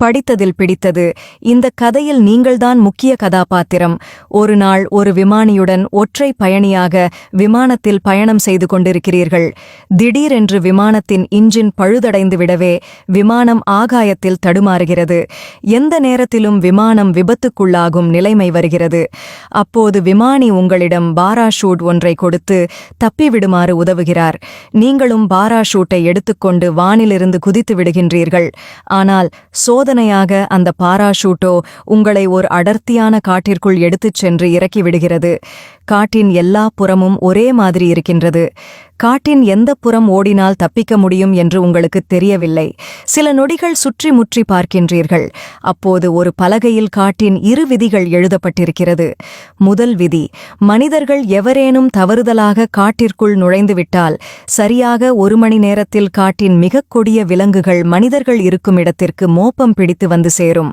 படித்ததில் பிடித்தது. இந்த கதையில் நீங்கள்தான் முக்கிய கதாபாத்திரம். ஒரு நாள் ஒரு விமானியுடன் ஒற்றை பயணியாக விமானத்தில் பயணம் செய்து கொண்டிருக்கிறீர்கள். திடீரென்று விமானத்தின் இன்ஜின் பழுதடைந்து விடவே விமானம் ஆகாயத்தில் தடுமாறுகிறது. எந்த நேரத்திலும் விமானம் விபத்துக்குள்ளாகும் நிலைமை வருகிறது. அப்போது விமானி உங்களிடம் பாராஷூட் ஒன்றை கொடுத்து தப்பிவிடுமாறு உதவுகிறார். நீங்களும் பாராஷூட்டை எடுத்துக்கொண்டு வானிலிருந்து குதித்து விடுகின்றீர்கள். ஆனால் சோதனையாக அந்த பாராஷூட்டோ உங்களை ஒரு அடர்த்தியான காட்டிற்குள் எடுத்துச் சென்று இறக்கிவிடுகிறது. காட்டின் எல்லா புறமும் ஒரே மாதிரி இருக்கின்றது. காட்டின் எந்த புறம் ஓடினால் தப்பிக்க முடியும் என்று உங்களுக்கு தெரியவில்லை. சில நொடிகள் சுற்றி முற்றி பார்க்கின்றீர்கள். அப்போது ஒரு பலகையில் காட்டின் 2 விதிகள் எழுதப்பட்டிருக்கிறது. முதல் விதி: மனிதர்கள் எவரேனும் தவறுதலாக காட்டிற்குள் நுழைந்துவிட்டால் சரியாக 1 மணி நேரத்தில் காட்டின் மிகக் கொடிய விலங்குகள் மனிதர்கள் இருக்கும் இடத்திற்கு மோப்பம் பிடித்து வந்து சேரும்.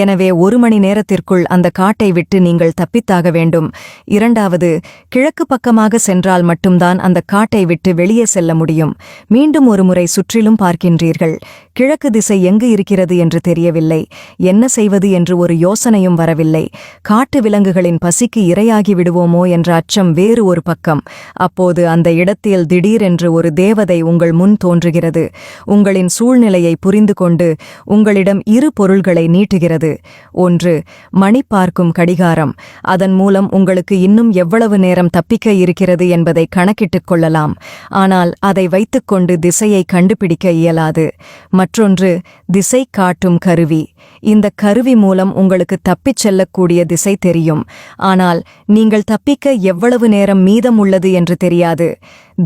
எனவே 1 மணி நேரத்திற்குள் அந்த காட்டை விட்டு நீங்கள் தப்பித்தாக வேண்டும். இரண்டாவது: கிழக்கு பக்கமாக சென்றால் மட்டும்தான் அந்த காட்டை விட்டு வெளியே செல்ல முடியும். மீண்டும் ஒரு முறை சுற்றிலும் பார்க்கின்றீர்கள். கிழக்கு திசை எங்கு இருக்கிறது என்று தெரியவில்லை. என்ன செய்வது என்று ஒரு யோசனையும் வரவில்லை. காட்டு விலங்குகளின் பசிக்கு இரையாகி விடுவோமோ என்ற அச்சம் வேறு ஒரு பக்கம். அப்போது அந்த இடத்தில் திடீரென்று ஒரு தேவதை உங்கள் முன் தோன்றுகிறது. உங்களின் சூழ்நிலையை புரிந்து கொண்டு உங்களிடம் 2 பொருள்களை நீட்டுகிறது. ஒன்று, மணி பார்க்கும் கடிகாரம். அதன் மூலம் உங்களுக்கு இன்னும் எவ்வளவு நேரம் தப்பிக்க இருக்கிறது என்பதை கணக்கிட்டுக் கொள்ளலாம். ஆனால் அதை வைத்துக்கொண்டு திசையை கண்டுபிடிக்க இயலாது. மற்றொன்று, திசை காட்டும் கருவி. இந்த கருவி மூலம் உங்களுக்கு தப்பிச் செல்லக்கூடிய திசை தெரியும். ஆனால் நீங்கள் தப்பிக்க எவ்வளவு நேரம் மீதம் உள்ளது என்று தெரியாது.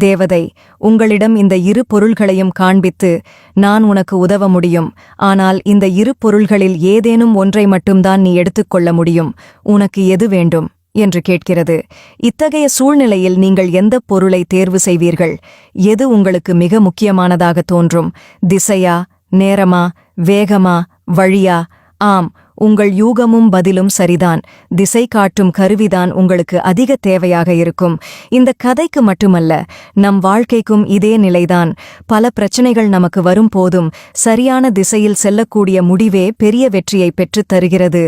தேவதை உங்களிடம் இந்த 2 பொருள்களையும் காண்பித்து, நான் உனக்கு உதவ முடியும். ஆனால் இந்த 2 பொருள்களில் ஏதேனும் ஒன்றை மட்டும்தான் நீ எடுத்துக்கொள்ள முடியும். உனக்கு எது வேண்டும் என்று கேட்கிறது. இத்தகைய சூழ்நிலையில் நீங்கள் எந்த பொருளை தேர்வு செய்வீர்கள்? எது உங்களுக்கு மிக முக்கியமானதாக தோன்றும்? திசையா, நேரமா, வேகமா, வழியா? ஆம், உங்கள் யூகமும் பதிலும் சரிதான். திசை காட்டும் கருவிதான் உங்களுக்கு அதிக தேவையாக இருக்கும். இந்த கதைக்கு மட்டுமல்ல, நம் வாழ்க்கைக்கும் இதே நிலைதான். பல பிரச்சனைகள் நமக்கு வரும் போதும் சரியான திசையில் செல்லக்கூடிய முடிவே பெரிய வெற்றியை பெற்றுத் தருகிறது.